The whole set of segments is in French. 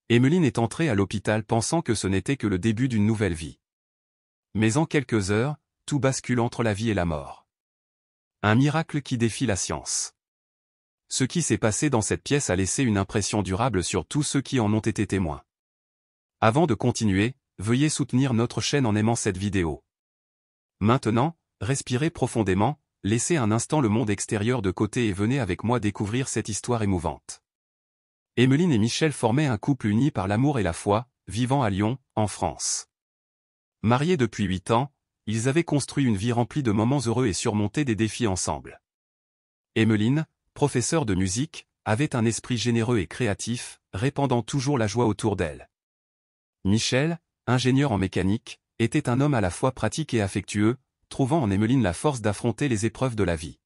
Emmeline est entrée à l'hôpital pensant que ce n'était que le début d'une nouvelle vie. Mais en quelques heures, tout bascule entre la vie et la mort. Un miracle qui défie la science. Ce qui s'est passé dans cette pièce a laissé une impression durable sur tous ceux qui en ont été témoins. Avant de continuer, veuillez soutenir notre chaîne en aimant cette vidéo. Maintenant, respirez profondément, laissez un instant le monde extérieur de côté et venez avec moi découvrir cette histoire émouvante. Emmeline et Michel formaient un couple uni par l'amour et la foi, vivant à Lyon, en France. Mariés depuis 8 ans, ils avaient construit une vie remplie de moments heureux et surmonté des défis ensemble. Emmeline, professeure de musique, avait un esprit généreux et créatif, répandant toujours la joie autour d'elle. Michel, ingénieur en mécanique, était un homme à la fois pratique et affectueux, trouvant en Emmeline la force d'affronter les épreuves de la vie.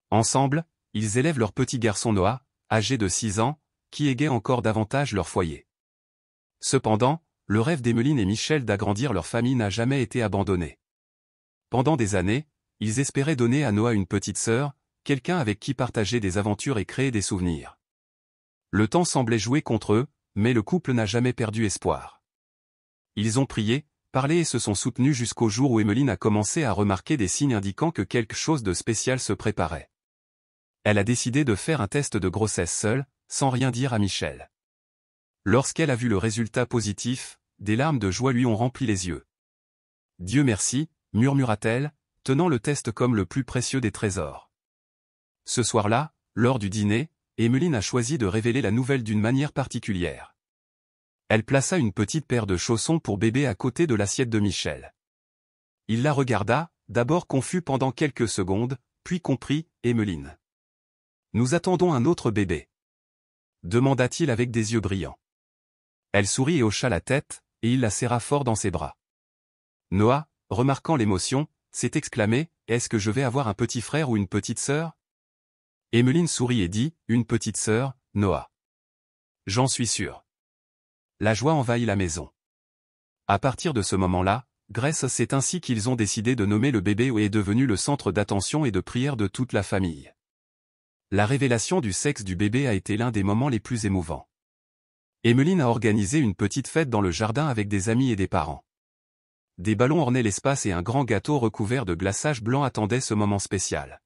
Ensemble, ils élèvent leur petit garçon Noah, âgé de 6 ans, qui égaye encore davantage leur foyer. Cependant, le rêve d'Emmeline et Michel d'agrandir leur famille n'a jamais été abandonné. Pendant des années, ils espéraient donner à Noah une petite sœur, quelqu'un avec qui partager des aventures et créer des souvenirs. Le temps semblait jouer contre eux, mais le couple n'a jamais perdu espoir. Ils ont prié, parlé et se sont soutenus jusqu'au jour où Emmeline a commencé à remarquer des signes indiquant que quelque chose de spécial se préparait. Elle a décidé de faire un test de grossesse seule, sans rien dire à Michel. Lorsqu'elle a vu le résultat positif, des larmes de joie lui ont rempli les yeux. « Dieu merci », murmura-t-elle, tenant le test comme le plus précieux des trésors. Ce soir-là, lors du dîner, Emmeline a choisi de révéler la nouvelle d'une manière particulière. Elle plaça une petite paire de chaussons pour bébé à côté de l'assiette de Michel. Il la regarda, d'abord confus pendant quelques secondes, puis comprit, « Emmeline. Nous attendons un autre bébé ?» demanda-t-il avec des yeux brillants. Elle sourit et hocha la tête, et il la serra fort dans ses bras. Noah, remarquant l'émotion, s'est exclamé, « Est-ce que je vais avoir un petit frère ou une petite sœur ?» Emmeline sourit et dit, « Une petite sœur, Noah. » « J'en suis sûr. » La joie envahit la maison. À partir de ce moment-là, Grace, c'est ainsi qu'ils ont décidé de nommer le bébé et est devenu le centre d'attention et de prière de toute la famille. La révélation du sexe du bébé a été l'un des moments les plus émouvants. Emmeline a organisé une petite fête dans le jardin avec des amis et des parents. Des ballons ornaient l'espace et un grand gâteau recouvert de glaçage blanc attendait ce moment spécial.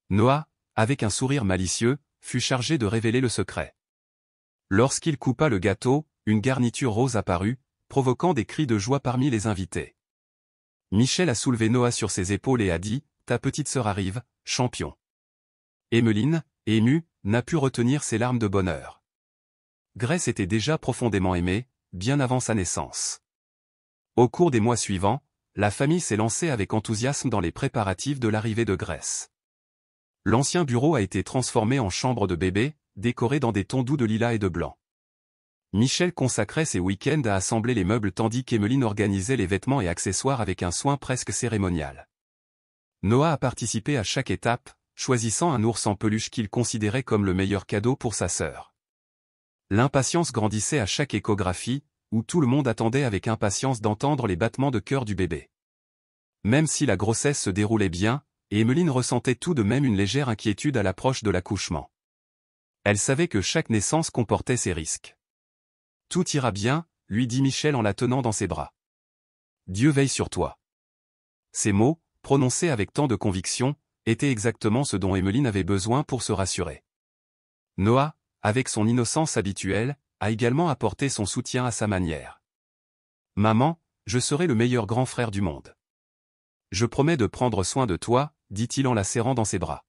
Noah, avec un sourire malicieux, fut chargé de révéler le secret. Lorsqu'il coupa le gâteau, une garniture rose apparut, provoquant des cris de joie parmi les invités. Michel a soulevé Noah sur ses épaules et a dit, « Ta petite sœur arrive, champion. » Emmeline, émue, n'a pu retenir ses larmes de bonheur. Grace était déjà profondément aimée, bien avant sa naissance. Au cours des mois suivants, la famille s'est lancée avec enthousiasme dans les préparatifs de l'arrivée de Grace. L'ancien bureau a été transformé en chambre de bébé, décoré dans des tons doux de lilas et de blanc. Michel consacrait ses week-ends à assembler les meubles tandis qu'Emmeline organisait les vêtements et accessoires avec un soin presque cérémonial. Noah a participé à chaque étape, choisissant un ours en peluche qu'il considérait comme le meilleur cadeau pour sa sœur. L'impatience grandissait à chaque échographie, où tout le monde attendait avec impatience d'entendre les battements de cœur du bébé. Même si la grossesse se déroulait bien, Emmeline ressentait tout de même une légère inquiétude à l'approche de l'accouchement. Elle savait que chaque naissance comportait ses risques. « Tout ira bien », lui dit Michel en la tenant dans ses bras. « Dieu veille sur toi. » Ces mots, prononcés avec tant de conviction, étaient exactement ce dont Emmeline avait besoin pour se rassurer. Noah, avec son innocence habituelle, a également apporté son soutien à sa manière. « Maman, je serai le meilleur grand frère du monde. Je promets de prendre soin de toi, » dit-il en la serrant dans ses bras.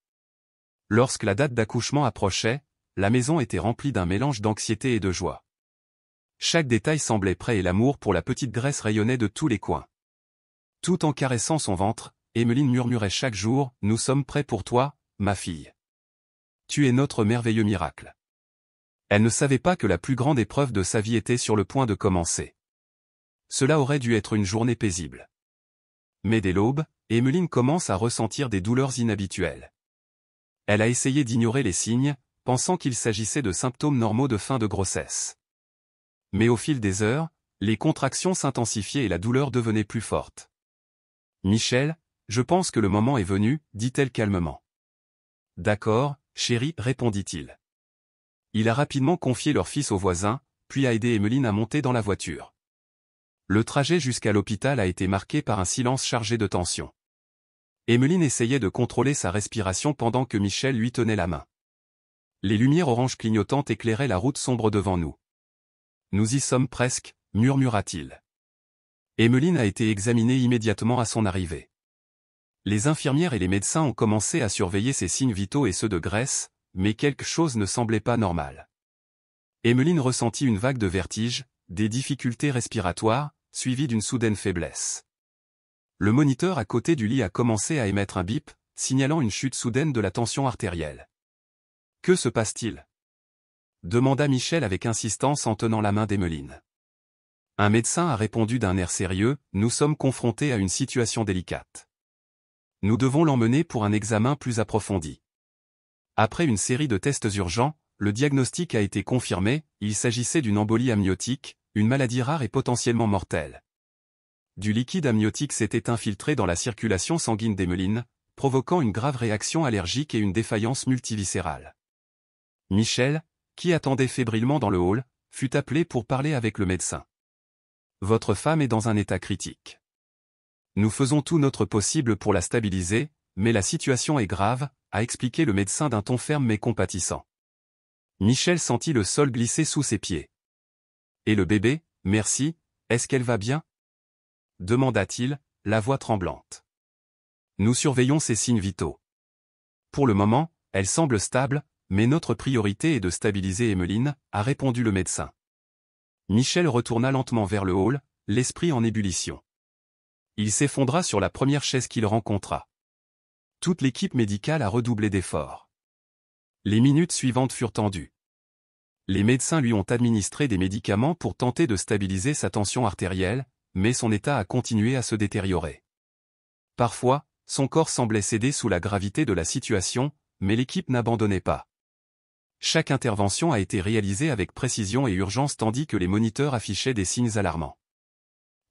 Lorsque la date d'accouchement approchait, la maison était remplie d'un mélange d'anxiété et de joie. Chaque détail semblait prêt et l'amour pour la petite Grace rayonnait de tous les coins. Tout en caressant son ventre, Emmeline murmurait chaque jour, « Nous sommes prêts pour toi, ma fille. Tu es notre merveilleux miracle. » Elle ne savait pas que la plus grande épreuve de sa vie était sur le point de commencer. Cela aurait dû être une journée paisible. Mais dès l'aube, Emmeline commence à ressentir des douleurs inhabituelles. Elle a essayé d'ignorer les signes, pensant qu'il s'agissait de symptômes normaux de fin de grossesse. Mais au fil des heures, les contractions s'intensifiaient et la douleur devenait plus forte. « Michel, je pense que le moment est venu, » dit-elle calmement. « D'accord, chérie, » répondit-il. Il a rapidement confié leur fils au voisin, puis a aidé Emmeline à monter dans la voiture. Le trajet jusqu'à l'hôpital a été marqué par un silence chargé de tension. Emmeline essayait de contrôler sa respiration pendant que Michel lui tenait la main. Les lumières orange clignotantes éclairaient la route sombre devant nous. « Nous y sommes presque », murmura-t-il. Emmeline a été examinée immédiatement à son arrivée. Les infirmières et les médecins ont commencé à surveiller ses signes vitaux et ceux de Grèce, mais quelque chose ne semblait pas normal. Emmeline ressentit une vague de vertige, des difficultés respiratoires, suivies d'une soudaine faiblesse. Le moniteur à côté du lit a commencé à émettre un bip, signalant une chute soudaine de la tension artérielle. « Que se passe-t-il » demanda Michel avec insistance en tenant la main d'Emmeline. Un médecin a répondu d'un air sérieux, « Nous sommes confrontés à une situation délicate. Nous devons l'emmener pour un examen plus approfondi. » Après une série de tests urgents, le diagnostic a été confirmé, il s'agissait d'une embolie amniotique, une maladie rare et potentiellement mortelle. Du liquide amniotique s'était infiltré dans la circulation sanguine d'Emmeline, provoquant une grave réaction allergique et une défaillance multiviscérale. Michel, qui attendait fébrilement dans le hall, fut appelé pour parler avec le médecin. « Votre femme est dans un état critique. Nous faisons tout notre possible pour la stabiliser, mais la situation est grave », a expliqué le médecin d'un ton ferme mais compatissant. Michel sentit le sol glisser sous ses pieds. « Et le bébé, merci, est-ce qu'elle va bien ?» demanda-t-il, la voix tremblante. « Nous surveillons ses signes vitaux. Pour le moment, elle semble stable, mais notre priorité est de stabiliser Emmeline, a répondu le médecin. Michel retourna lentement vers le hall, l'esprit en ébullition. Il s'effondra sur la première chaise qu'il rencontra. Toute l'équipe médicale a redoublé d'efforts. Les minutes suivantes furent tendues. Les médecins lui ont administré des médicaments pour tenter de stabiliser sa tension artérielle, mais son état a continué à se détériorer. Parfois, son corps semblait céder sous la gravité de la situation, mais l'équipe n'abandonnait pas. Chaque intervention a été réalisée avec précision et urgence tandis que les moniteurs affichaient des signes alarmants.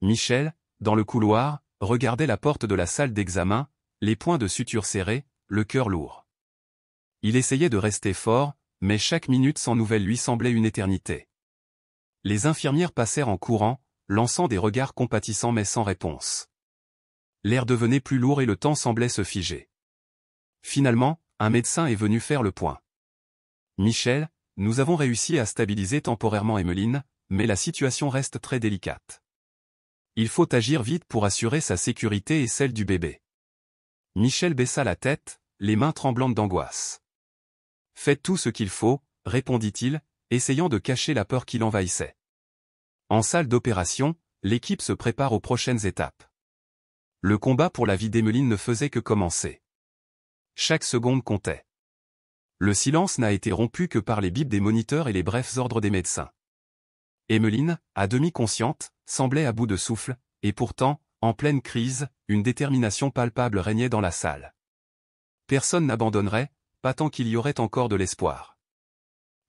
Michel, dans le couloir, regardait la porte de la salle d'examen, les points de suture serrés, le cœur lourd. Il essayait de rester fort, mais chaque minute sans nouvelles lui semblait une éternité. Les infirmières passèrent en courant, lançant des regards compatissants mais sans réponse. L'air devenait plus lourd et le temps semblait se figer. Finalement, un médecin est venu faire le point. « Michel, nous avons réussi à stabiliser temporairement Emmeline, mais la situation reste très délicate. Il faut agir vite pour assurer sa sécurité et celle du bébé. » Michel baissa la tête, les mains tremblantes d'angoisse. « Faites tout ce qu'il faut, » répondit-il, essayant de cacher la peur qui l'envahissait. En salle d'opération, l'équipe se prépare aux prochaines étapes. Le combat pour la vie d'Emmeline ne faisait que commencer. Chaque seconde comptait. Le silence n'a été rompu que par les bips des moniteurs et les brefs ordres des médecins. Emmeline, à demi consciente, semblait à bout de souffle, et pourtant, en pleine crise, une détermination palpable régnait dans la salle. Personne n'abandonnerait, pas tant qu'il y aurait encore de l'espoir.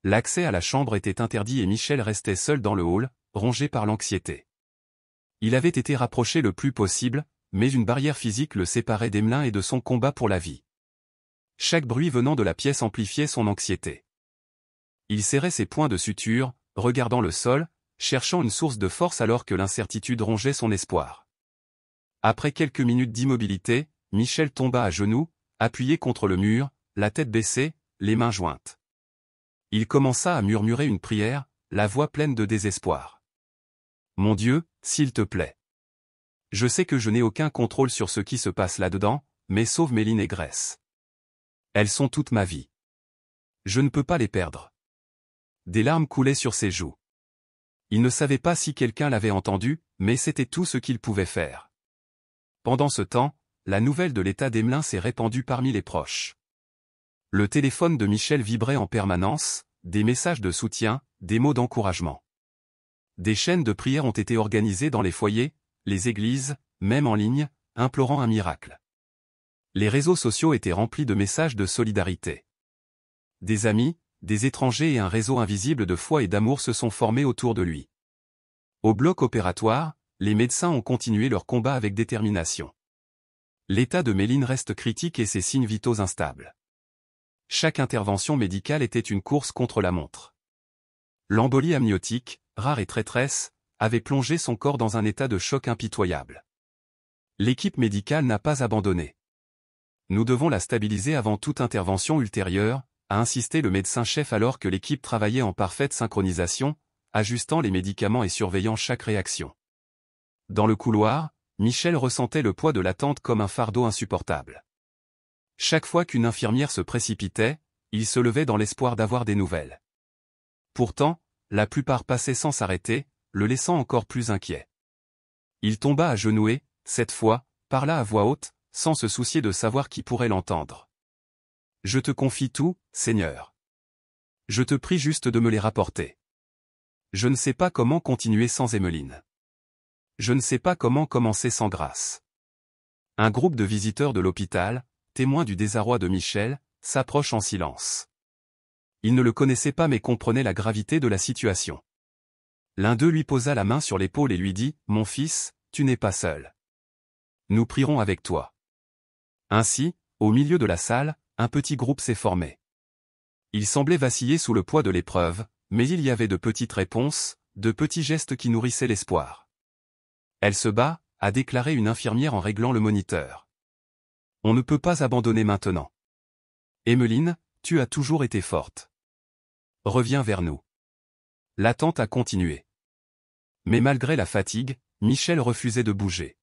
L'accès à la chambre était interdit et Michel restait seul dans le hall, rongé par l'anxiété. Il avait été rapproché le plus possible, mais une barrière physique le séparait d'Emmeline et de son combat pour la vie. Chaque bruit venant de la pièce amplifiait son anxiété. Il serrait ses poings de suture, regardant le sol, cherchant une source de force alors que l'incertitude rongeait son espoir. Après quelques minutes d'immobilité, Michel tomba à genoux, appuyé contre le mur, la tête baissée, les mains jointes. Il commença à murmurer une prière, la voix pleine de désespoir. « Mon Dieu, s'il te plaît. Je sais que je n'ai aucun contrôle sur ce qui se passe là-dedans, mais sauve Méline et Grèce. Elles sont toute ma vie. Je ne peux pas les perdre. » Des larmes coulaient sur ses joues. Il ne savait pas si quelqu'un l'avait entendu, mais c'était tout ce qu'il pouvait faire. Pendant ce temps, la nouvelle de l'état d'Emmeline s'est répandue parmi les proches. Le téléphone de Michel vibrait en permanence, des messages de soutien, des mots d'encouragement. Des chaînes de prière ont été organisées dans les foyers, les églises, même en ligne, implorant un miracle. Les réseaux sociaux étaient remplis de messages de solidarité. Des amis, des étrangers et un réseau invisible de foi et d'amour se sont formés autour de lui. Au bloc opératoire, les médecins ont continué leur combat avec détermination. L'état de Méline reste critique et ses signes vitaux instables. Chaque intervention médicale était une course contre la montre. L'embolie amniotique, rare et traîtresse, avait plongé son corps dans un état de choc impitoyable. L'équipe médicale n'a pas abandonné. Nous devons la stabiliser avant toute intervention ultérieure, a insisté le médecin-chef alors que l'équipe travaillait en parfaite synchronisation, ajustant les médicaments et surveillant chaque réaction. Dans le couloir, Michel ressentait le poids de l'attente comme un fardeau insupportable. Chaque fois qu'une infirmière se précipitait, il se levait dans l'espoir d'avoir des nouvelles. Pourtant, la plupart passaient sans s'arrêter, le laissant encore plus inquiet. Il tomba à genoux et, cette fois, parla à voix haute, sans se soucier de savoir qui pourrait l'entendre. « Je te confie tout, Seigneur. Je te prie juste de me les rapporter. Je ne sais pas comment continuer sans Emmeline. Je ne sais pas comment commencer sans Grâce. » Un groupe de visiteurs de l'hôpital, témoins du désarroi de Michel, s'approche en silence. Ils ne le connaissaient pas mais comprenaient la gravité de la situation. L'un d'eux lui posa la main sur l'épaule et lui dit « Mon fils, tu n'es pas seul. Nous prierons avec toi. » Ainsi, au milieu de la salle, un petit groupe s'est formé. Il semblait vaciller sous le poids de l'épreuve, mais il y avait de petites réponses, de petits gestes qui nourrissaient l'espoir. « Elle se bat », a déclaré une infirmière en réglant le moniteur. « On ne peut pas abandonner maintenant. Emmeline, tu as toujours été forte. Reviens vers nous. » L'attente a continué. Mais malgré la fatigue, Michel refusait de bouger.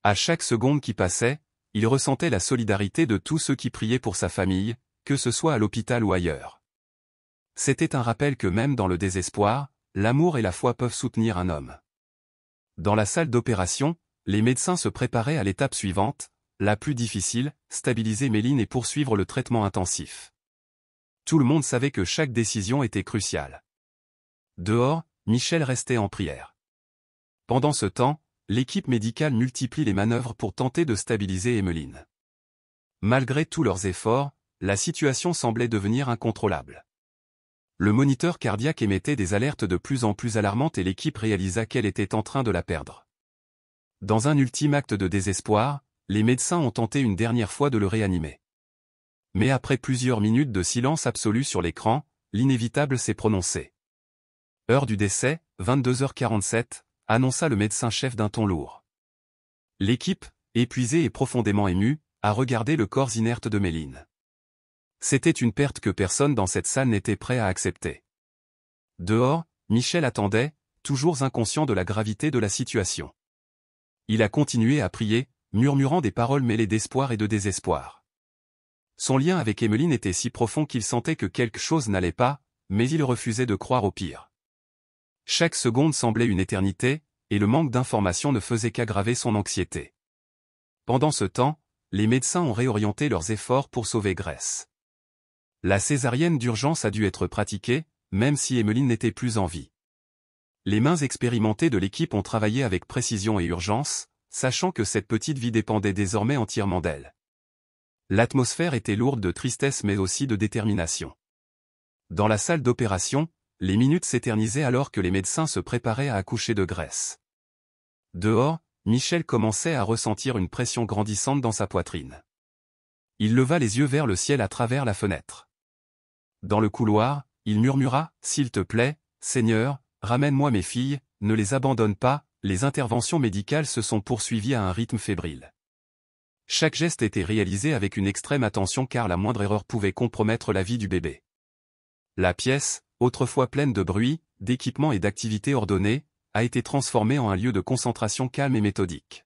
À chaque seconde qui passait, il ressentait la solidarité de tous ceux qui priaient pour sa famille, que ce soit à l'hôpital ou ailleurs. C'était un rappel que même dans le désespoir, l'amour et la foi peuvent soutenir un homme. Dans la salle d'opération, les médecins se préparaient à l'étape suivante, la plus difficile, stabiliser Méline et poursuivre le traitement intensif. Tout le monde savait que chaque décision était cruciale. Dehors, Michel restait en prière. Pendant ce temps, l'équipe médicale multiplie les manœuvres pour tenter de stabiliser Emmeline. Malgré tous leurs efforts, la situation semblait devenir incontrôlable. Le moniteur cardiaque émettait des alertes de plus en plus alarmantes et l'équipe réalisa qu'elle était en train de la perdre. Dans un ultime acte de désespoir, les médecins ont tenté une dernière fois de le réanimer. Mais après plusieurs minutes de silence absolu sur l'écran, l'inévitable s'est prononcé. Heure du décès, 22h47, annonça le médecin-chef d'un ton lourd. L'équipe, épuisée et profondément émue, a regardé le corps inerte de Méline. C'était une perte que personne dans cette salle n'était prêt à accepter. Dehors, Michel attendait, toujours inconscient de la gravité de la situation. Il a continué à prier, murmurant des paroles mêlées d'espoir et de désespoir. Son lien avec Emmeline était si profond qu'il sentait que quelque chose n'allait pas, mais il refusait de croire au pire. Chaque seconde semblait une éternité, et le manque d'informations ne faisait qu'aggraver son anxiété. Pendant ce temps, les médecins ont réorienté leurs efforts pour sauver Grâce. La césarienne d'urgence a dû être pratiquée, même si Emmeline n'était plus en vie. Les mains expérimentées de l'équipe ont travaillé avec précision et urgence, sachant que cette petite vie dépendait désormais entièrement d'elle. L'atmosphère était lourde de tristesse mais aussi de détermination. Dans la salle d'opération, les minutes s'éternisaient alors que les médecins se préparaient à accoucher de Grâce. Dehors, Michel commençait à ressentir une pression grandissante dans sa poitrine. Il leva les yeux vers le ciel à travers la fenêtre. Dans le couloir, il murmura « S'il te plaît, Seigneur, ramène-moi mes filles, ne les abandonne pas ». Les interventions médicales se sont poursuivies à un rythme fébrile. Chaque geste était réalisé avec une extrême attention car la moindre erreur pouvait compromettre la vie du bébé. La pièce, autrefois pleine de bruit, d'équipements et d'activités ordonnées, a été transformée en un lieu de concentration calme et méthodique.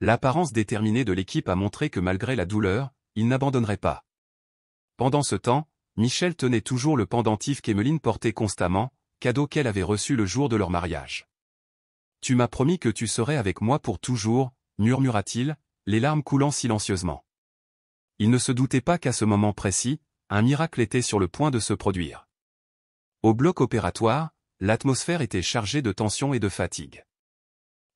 L'apparence déterminée de l'équipe a montré que malgré la douleur, il n'abandonnerait pas. Pendant ce temps, Michel tenait toujours le pendentif qu'Emmeline portait constamment, cadeau qu'elle avait reçu le jour de leur mariage. « Tu m'as promis que tu serais avec moi pour toujours », murmura-t-il, les larmes coulant silencieusement. Il ne se doutait pas qu'à ce moment précis, un miracle était sur le point de se produire. Au bloc opératoire, l'atmosphère était chargée de tension et de fatigue.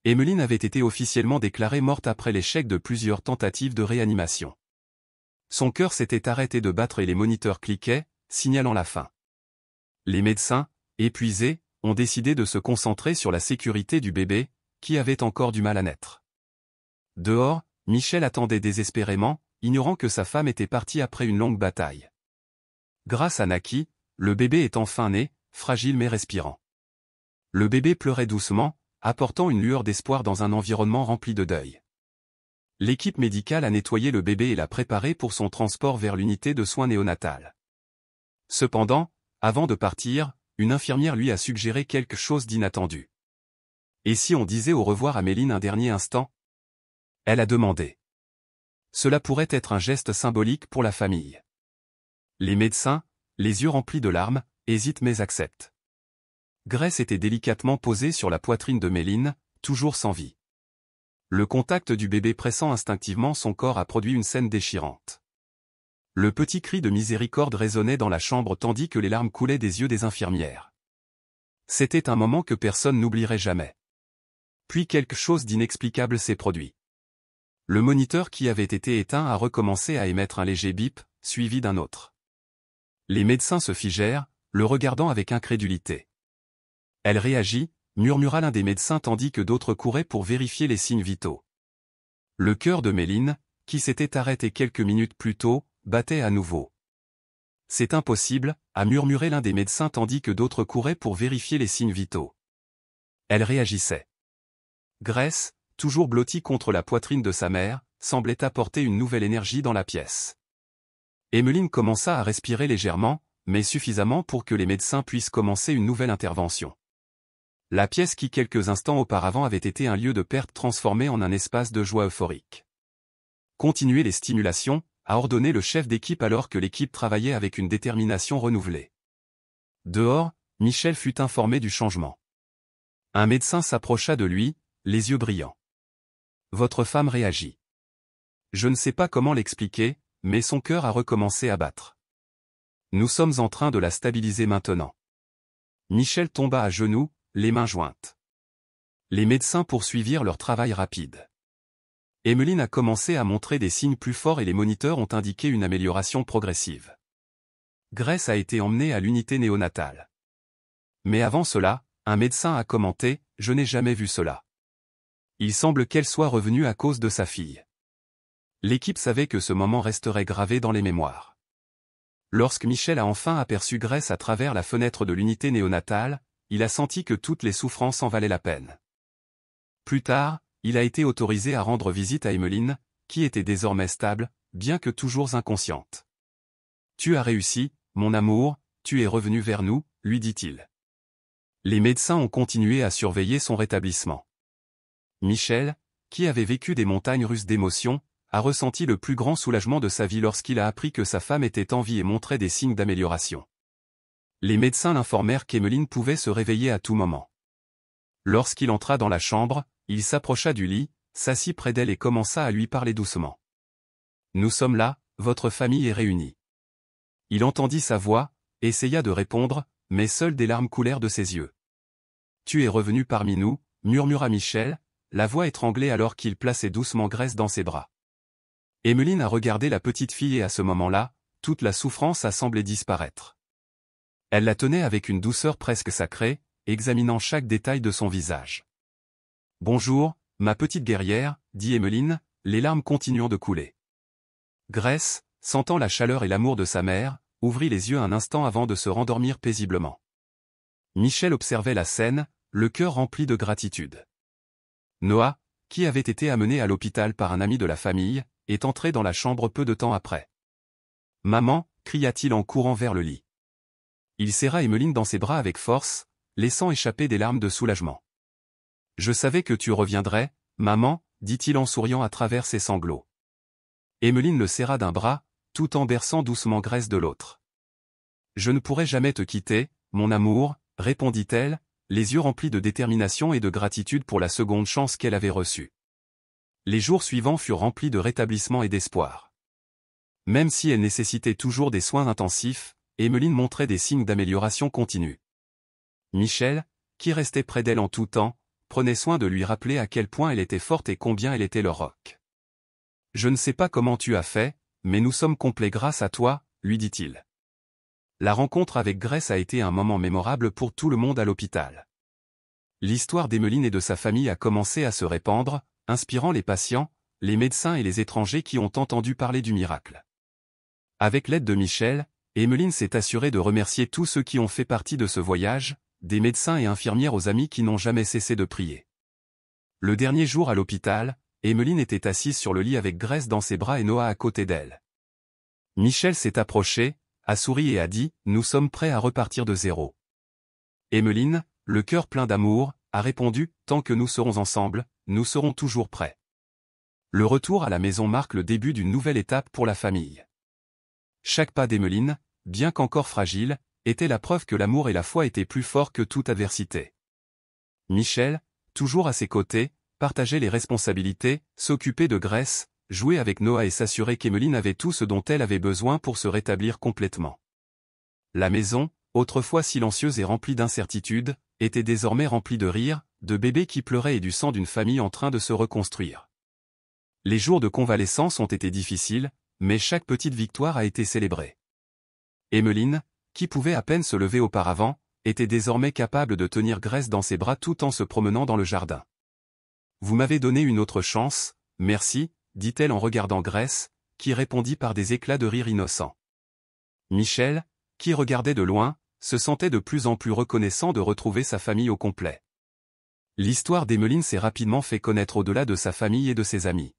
Emmeline avait été officiellement déclarée morte après l'échec de plusieurs tentatives de réanimation. Son cœur s'était arrêté de battre et les moniteurs cliquaient, signalant la fin. Les médecins, épuisés, ont décidé de se concentrer sur la sécurité du bébé, qui avait encore du mal à naître. Dehors, Michel attendait désespérément, ignorant que sa femme était partie après une longue bataille. Grâce à Naki, le bébé est enfin né, fragile mais respirant. Le bébé pleurait doucement, apportant une lueur d'espoir dans un environnement rempli de deuil. L'équipe médicale a nettoyé le bébé et l'a préparé pour son transport vers l'unité de soins néonatales. Cependant, avant de partir, une infirmière lui a suggéré quelque chose d'inattendu. Et si on disait au revoir à Méline un dernier instant? Elle a demandé. Cela pourrait être un geste symbolique pour la famille. Les médecins, les yeux remplis de larmes, hésitent mais acceptent. Grace était délicatement posée sur la poitrine de Méline, toujours sans vie. Le contact du bébé pressant instinctivement son corps a produit une scène déchirante. Le petit cri de miséricorde résonnait dans la chambre tandis que les larmes coulaient des yeux des infirmières. C'était un moment que personne n'oublierait jamais. Puis quelque chose d'inexplicable s'est produit. Le moniteur qui avait été éteint a recommencé à émettre un léger bip, suivi d'un autre. Les médecins se figèrent, le regardant avec incrédulité. Elle réagit, murmura l'un des médecins tandis que d'autres couraient pour vérifier les signes vitaux. Le cœur de Méline, qui s'était arrêté quelques minutes plus tôt, battait à nouveau. C'est impossible, a murmuré l'un des médecins tandis que d'autres couraient pour vérifier les signes vitaux. Elle réagissait. Grace, toujours blottie contre la poitrine de sa mère, semblait apporter une nouvelle énergie dans la pièce. Emmeline commença à respirer légèrement, mais suffisamment pour que les médecins puissent commencer une nouvelle intervention. La pièce qui quelques instants auparavant avait été un lieu de perte transformée en un espace de joie euphorique. Continuez les stimulations, a ordonné le chef d'équipe alors que l'équipe travaillait avec une détermination renouvelée. Dehors, Michel fut informé du changement. Un médecin s'approcha de lui, les yeux brillants. Votre femme réagit. Je ne sais pas comment l'expliquer, mais son cœur a recommencé à battre. Nous sommes en train de la stabiliser maintenant. Michel tomba à genoux, les mains jointes. Les médecins poursuivirent leur travail rapide. Emmeline a commencé à montrer des signes plus forts et les moniteurs ont indiqué une amélioration progressive. Grace a été emmenée à l'unité néonatale. Mais avant cela, un médecin a commenté « Je n'ai jamais vu cela. Il semble qu'elle soit revenue à cause de sa fille. » L'équipe savait que ce moment resterait gravé dans les mémoires. Lorsque Michel a enfin aperçu Grace à travers la fenêtre de l'unité néonatale, il a senti que toutes les souffrances en valaient la peine. Plus tard, il a été autorisé à rendre visite à Emmeline, qui était désormais stable, bien que toujours inconsciente. « Tu as réussi, mon amour, tu es revenu vers nous, » lui dit-il. Les médecins ont continué à surveiller son rétablissement. Michel, qui avait vécu des montagnes russes d'émotions, a ressenti le plus grand soulagement de sa vie lorsqu'il a appris que sa femme était en vie et montrait des signes d'amélioration. Les médecins l'informèrent qu'Emmeline pouvait se réveiller à tout moment. Lorsqu'il entra dans la chambre, il s'approcha du lit, s'assit près d'elle et commença à lui parler doucement. « Nous sommes là, votre famille est réunie. » Il entendit sa voix, essaya de répondre, mais seules des larmes coulèrent de ses yeux. « Tu es revenu parmi nous, » murmura Michel, la voix étranglée alors qu'il plaçait doucement Grace dans ses bras. Emmeline a regardé la petite fille et à ce moment-là, toute la souffrance a semblé disparaître. Elle la tenait avec une douceur presque sacrée, examinant chaque détail de son visage. « Bonjour, ma petite guerrière, » dit Emmeline, les larmes continuant de couler. Grace, sentant la chaleur et l'amour de sa mère, ouvrit les yeux un instant avant de se rendormir paisiblement. Michel observait la scène, le cœur rempli de gratitude. Noah, qui avait été amené à l'hôpital par un ami de la famille, est entré dans la chambre peu de temps après. « Maman » cria-t-il en courant vers le lit. Il serra Emmeline dans ses bras avec force, laissant échapper des larmes de soulagement. « Je savais que tu reviendrais, maman, » dit-il en souriant à travers ses sanglots. Emmeline le serra d'un bras, tout en berçant doucement Grace de l'autre. « Je ne pourrai jamais te quitter, mon amour, » répondit-elle, les yeux remplis de détermination et de gratitude pour la seconde chance qu'elle avait reçue. Les jours suivants furent remplis de rétablissement et d'espoir. Même si elle nécessitait toujours des soins intensifs, Emmeline montrait des signes d'amélioration continue. Michel, qui restait près d'elle en tout temps, prenait soin de lui rappeler à quel point elle était forte et combien elle était leur roc. « Je ne sais pas comment tu as fait, mais nous sommes complets grâce à toi, » lui dit-il. La rencontre avec Grace a été un moment mémorable pour tout le monde à l'hôpital. L'histoire d'Emmeline et de sa famille a commencé à se répandre, inspirant les patients, les médecins et les étrangers qui ont entendu parler du miracle. Avec l'aide de Michel, Emmeline s'est assurée de remercier tous ceux qui ont fait partie de ce voyage, des médecins et infirmières aux amis qui n'ont jamais cessé de prier. Le dernier jour à l'hôpital, Emmeline était assise sur le lit avec Grace dans ses bras et Noah à côté d'elle. Michel s'est approché, a souri et a dit « Nous sommes prêts à repartir de zéro ». Emmeline, le cœur plein d'amour, a répondu « Tant que nous serons ensemble, nous serons toujours prêts ». Le retour à la maison marque le début d'une nouvelle étape pour la famille. Chaque pas d'Emmeline, bien qu'encore fragile, était la preuve que l'amour et la foi étaient plus forts que toute adversité. Michel, toujours à ses côtés, partageait les responsabilités, s'occupait de Grace, jouait avec Noah et s'assurait qu'Emmeline avait tout ce dont elle avait besoin pour se rétablir complètement. La maison, autrefois silencieuse et remplie d'incertitudes, était désormais remplie de rires, de bébés qui pleuraient et du sang d'une famille en train de se reconstruire. Les jours de convalescence ont été difficiles, mais chaque petite victoire a été célébrée. Emmeline, qui pouvait à peine se lever auparavant, était désormais capable de tenir Grace dans ses bras tout en se promenant dans le jardin. « Vous m'avez donné une autre chance, merci », dit-elle en regardant Grace, qui répondit par des éclats de rire innocents. Michel, qui regardait de loin, se sentait de plus en plus reconnaissant de retrouver sa famille au complet. L'histoire d'Emmeline s'est rapidement fait connaître au-delà de sa famille et de ses amis.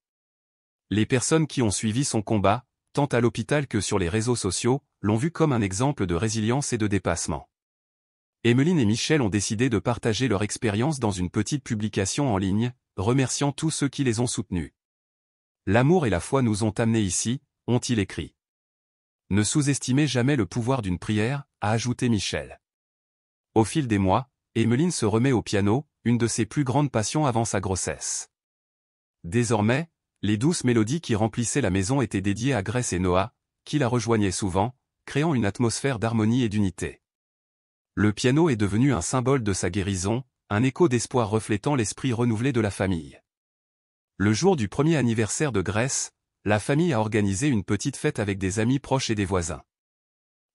Les personnes qui ont suivi son combat, tant à l'hôpital que sur les réseaux sociaux, l'ont vu comme un exemple de résilience et de dépassement. Emmeline et Michel ont décidé de partager leur expérience dans une petite publication en ligne, remerciant tous ceux qui les ont soutenus. L'amour et la foi nous ont amenés ici, ont-ils écrit. Ne sous-estimez jamais le pouvoir d'une prière, a ajouté Michel. Au fil des mois, Emmeline se remet au piano, une de ses plus grandes passions avant sa grossesse. Désormais, les douces mélodies qui remplissaient la maison étaient dédiées à Grace et Noah, qui la rejoignaient souvent, créant une atmosphère d'harmonie et d'unité. Le piano est devenu un symbole de sa guérison, un écho d'espoir reflétant l'esprit renouvelé de la famille. Le jour du premier anniversaire de Grace, la famille a organisé une petite fête avec des amis proches et des voisins.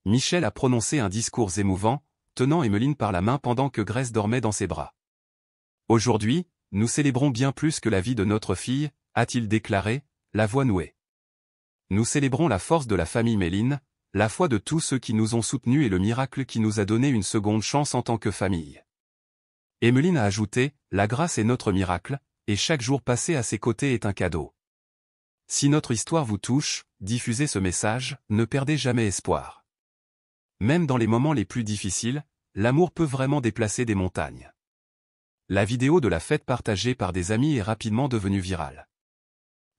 Michel a prononcé un discours émouvant, tenant Emmeline par la main pendant que Grace dormait dans ses bras. « Aujourd'hui, nous célébrons bien plus que la vie de notre fille », a-t-il déclaré, la voix nouée. Nous célébrons la force de la famille Méline, la foi de tous ceux qui nous ont soutenus et le miracle qui nous a donné une seconde chance en tant que famille. Emmeline a ajouté, la grâce est notre miracle, et chaque jour passé à ses côtés est un cadeau. Si notre histoire vous touche, diffusez ce message, ne perdez jamais espoir. Même dans les moments les plus difficiles, l'amour peut vraiment déplacer des montagnes. La vidéo de la fête partagée par des amis est rapidement devenue virale.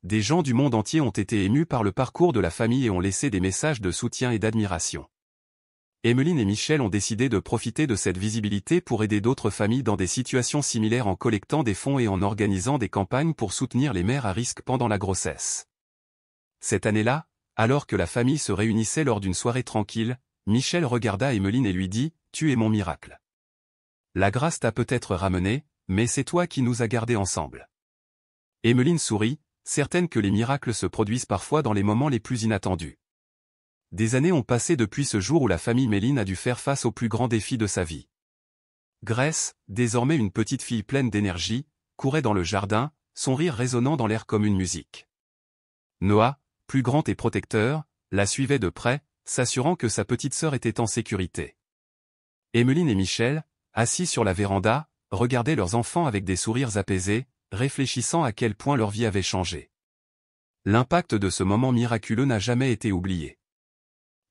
Des gens du monde entier ont été émus par le parcours de la famille et ont laissé des messages de soutien et d'admiration. Emmeline et Michel ont décidé de profiter de cette visibilité pour aider d'autres familles dans des situations similaires en collectant des fonds et en organisant des campagnes pour soutenir les mères à risque pendant la grossesse. Cette année-là, alors que la famille se réunissait lors d'une soirée tranquille, Michel regarda Emmeline et lui dit « Tu es mon miracle. La grâce t'a peut-être ramené, mais c'est toi qui nous as gardés ensemble. » Emmeline sourit, certaine que les miracles se produisent parfois dans les moments les plus inattendus. Des années ont passé depuis ce jour où la famille Méline a dû faire face aux plus grands défis de sa vie. Grace, désormais une petite fille pleine d'énergie, courait dans le jardin, son rire résonnant dans l'air comme une musique. Noah, plus grand et protecteur, la suivait de près, s'assurant que sa petite sœur était en sécurité. Emmeline et Michel, assis sur la véranda, regardaient leurs enfants avec des sourires apaisés, réfléchissant à quel point leur vie avait changé. L'impact de ce moment miraculeux n'a jamais été oublié.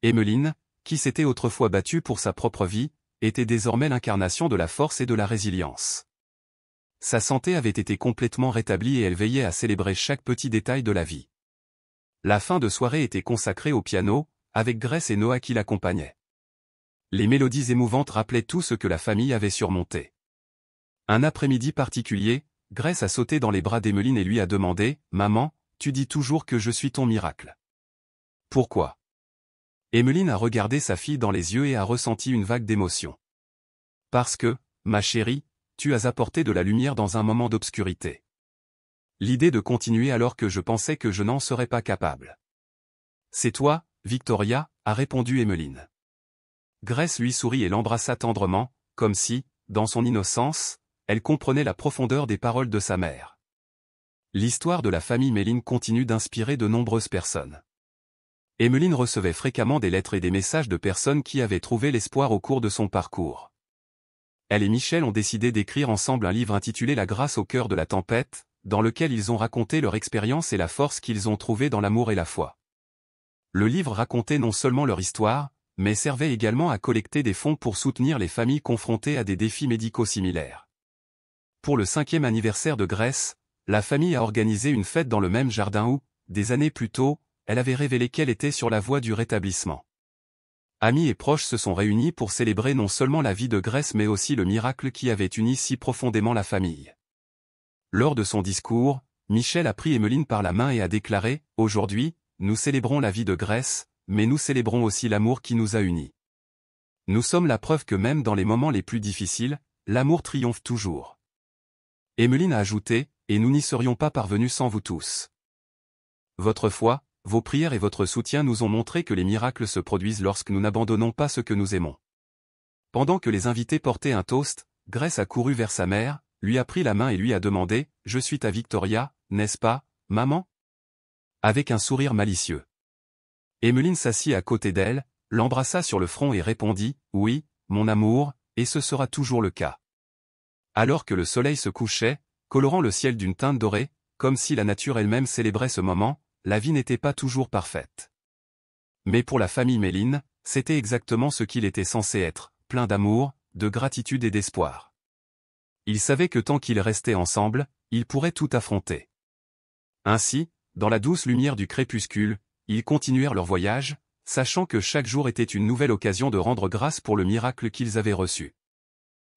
Emmeline, qui s'était autrefois battue pour sa propre vie, était désormais l'incarnation de la force et de la résilience. Sa santé avait été complètement rétablie et elle veillait à célébrer chaque petit détail de la vie. La fin de soirée était consacrée au piano, avec Grace et Noah qui l'accompagnaient. Les mélodies émouvantes rappelaient tout ce que la famille avait surmonté. Un après-midi particulier, Grace a sauté dans les bras d'Emmeline et lui a demandé « Maman, tu dis toujours que je suis ton miracle. Pourquoi ?» Emmeline a regardé sa fille dans les yeux et a ressenti une vague d'émotion. « Parce que, ma chérie, tu as apporté de la lumière dans un moment d'obscurité. L'idée de continuer alors que je pensais que je n'en serais pas capable. »« C'est toi, Victoria, » a répondu Emmeline. Grace lui sourit et l'embrassa tendrement, comme si, dans son innocence, elle comprenait la profondeur des paroles de sa mère. L'histoire de la famille Méline continue d'inspirer de nombreuses personnes. Emmeline recevait fréquemment des lettres et des messages de personnes qui avaient trouvé l'espoir au cours de son parcours. Elle et Michel ont décidé d'écrire ensemble un livre intitulé La grâce au cœur de la tempête, dans lequel ils ont raconté leur expérience et la force qu'ils ont trouvée dans l'amour et la foi. Le livre racontait non seulement leur histoire, mais servait également à collecter des fonds pour soutenir les familles confrontées à des défis médicaux similaires. Pour le 5e anniversaire de Grace, la famille a organisé une fête dans le même jardin où, des années plus tôt, elle avait révélé qu'elle était sur la voie du rétablissement. Amis et proches se sont réunis pour célébrer non seulement la vie de Grace mais aussi le miracle qui avait uni si profondément la famille. Lors de son discours, Michel a pris Emmeline par la main et a déclaré « Aujourd'hui, nous célébrons la vie de Grace, mais nous célébrons aussi l'amour qui nous a unis. Nous sommes la preuve que même dans les moments les plus difficiles, l'amour triomphe toujours. » Emmeline a ajouté « Et nous n'y serions pas parvenus sans vous tous. Votre foi, vos prières et votre soutien nous ont montré que les miracles se produisent lorsque nous n'abandonnons pas ce que nous aimons. » Pendant que les invités portaient un toast, Grace a couru vers sa mère, lui a pris la main et lui a demandé « Je suis ta Victoria, n'est-ce pas, maman ?» Avec un sourire malicieux. Emmeline s'assit à côté d'elle, l'embrassa sur le front et répondit « Oui, mon amour, et ce sera toujours le cas. » Alors que le soleil se couchait, colorant le ciel d'une teinte dorée, comme si la nature elle-même célébrait ce moment, la vie n'était pas toujours parfaite. Mais pour la famille Méline, c'était exactement ce qu'il était censé être, plein d'amour, de gratitude et d'espoir. Ils savaient que tant qu'ils restaient ensemble, ils pourraient tout affronter. Ainsi, dans la douce lumière du crépuscule, ils continuèrent leur voyage, sachant que chaque jour était une nouvelle occasion de rendre grâce pour le miracle qu'ils avaient reçu.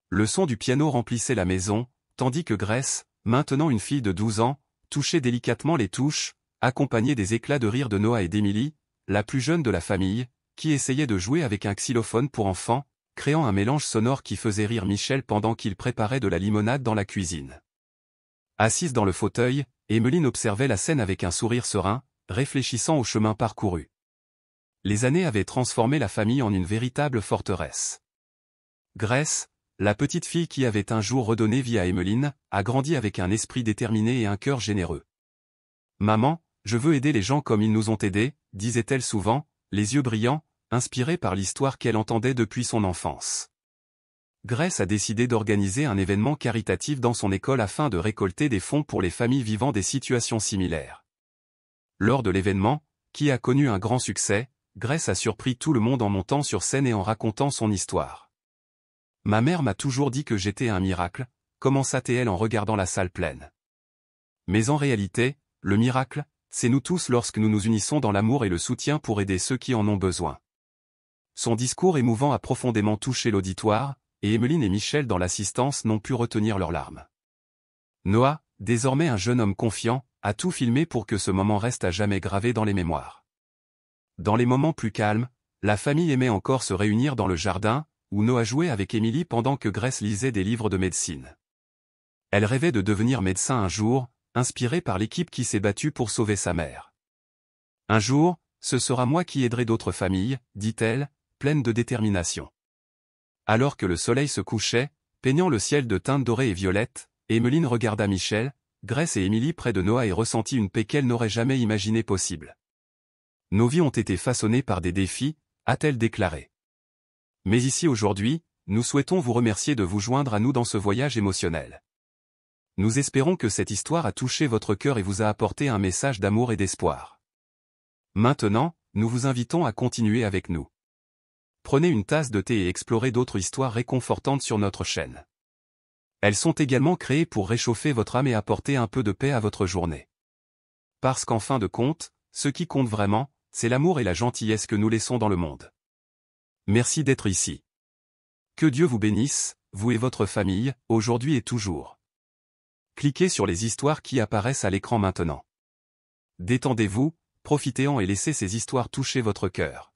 Le son du piano remplissait la maison, tandis que Grace, maintenant une fille de 12 ans, touchait délicatement les touches, accompagnée des éclats de rire de Noah et d'Emily, la plus jeune de la famille, qui essayait de jouer avec un xylophone pour enfants, créant un mélange sonore qui faisait rire Michel pendant qu'il préparait de la limonade dans la cuisine. Assise dans le fauteuil, Emmeline observait la scène avec un sourire serein, réfléchissant au chemin parcouru. Les années avaient transformé la famille en une véritable forteresse. Grace, la petite fille qui avait un jour redonné vie à Emmeline, a grandi avec un esprit déterminé et un cœur généreux. « Maman, je veux aider les gens comme ils nous ont aidés », disait-elle souvent, les yeux brillants, inspirée par l'histoire qu'elle entendait depuis son enfance. Grace a décidé d'organiser un événement caritatif dans son école afin de récolter des fonds pour les familles vivant des situations similaires. Lors de l'événement, qui a connu un grand succès, Grace a surpris tout le monde en montant sur scène et en racontant son histoire. « Ma mère m'a toujours dit que j'étais un miracle », commença-t-elle en regardant la salle pleine. Mais en réalité, le miracle, c'est nous tous lorsque nous nous unissons dans l'amour et le soutien pour aider ceux qui en ont besoin. Son discours émouvant a profondément touché l'auditoire, et Emmeline et Michel dans l'assistance n'ont pu retenir leurs larmes. Noah, désormais un jeune homme confiant, a tout filmé pour que ce moment reste à jamais gravé dans les mémoires. Dans les moments plus calmes, la famille aimait encore se réunir dans le jardin, où Noah jouait avec Emily pendant que Grace lisait des livres de médecine. Elle rêvait de devenir médecin un jour, inspirée par l'équipe qui s'est battue pour sauver sa mère. Un jour, ce sera moi qui aiderai d'autres familles, dit-elle, pleine de détermination. Alors que le soleil se couchait, peignant le ciel de teintes dorées et violettes, Emmeline regarda Michel, Grace et Emily près de Noah et ressentit une paix qu'elle n'aurait jamais imaginée possible. « Nos vies ont été façonnées par des défis », a-t-elle déclaré. Mais ici aujourd'hui, nous souhaitons vous remercier de vous joindre à nous dans ce voyage émotionnel. Nous espérons que cette histoire a touché votre cœur et vous a apporté un message d'amour et d'espoir. Maintenant, nous vous invitons à continuer avec nous. Prenez une tasse de thé et explorez d'autres histoires réconfortantes sur notre chaîne. Elles sont également créées pour réchauffer votre âme et apporter un peu de paix à votre journée. Parce qu'en fin de compte, ce qui compte vraiment, c'est l'amour et la gentillesse que nous laissons dans le monde. Merci d'être ici. Que Dieu vous bénisse, vous et votre famille, aujourd'hui et toujours. Cliquez sur les histoires qui apparaissent à l'écran maintenant. Détendez-vous, profitez-en et laissez ces histoires toucher votre cœur.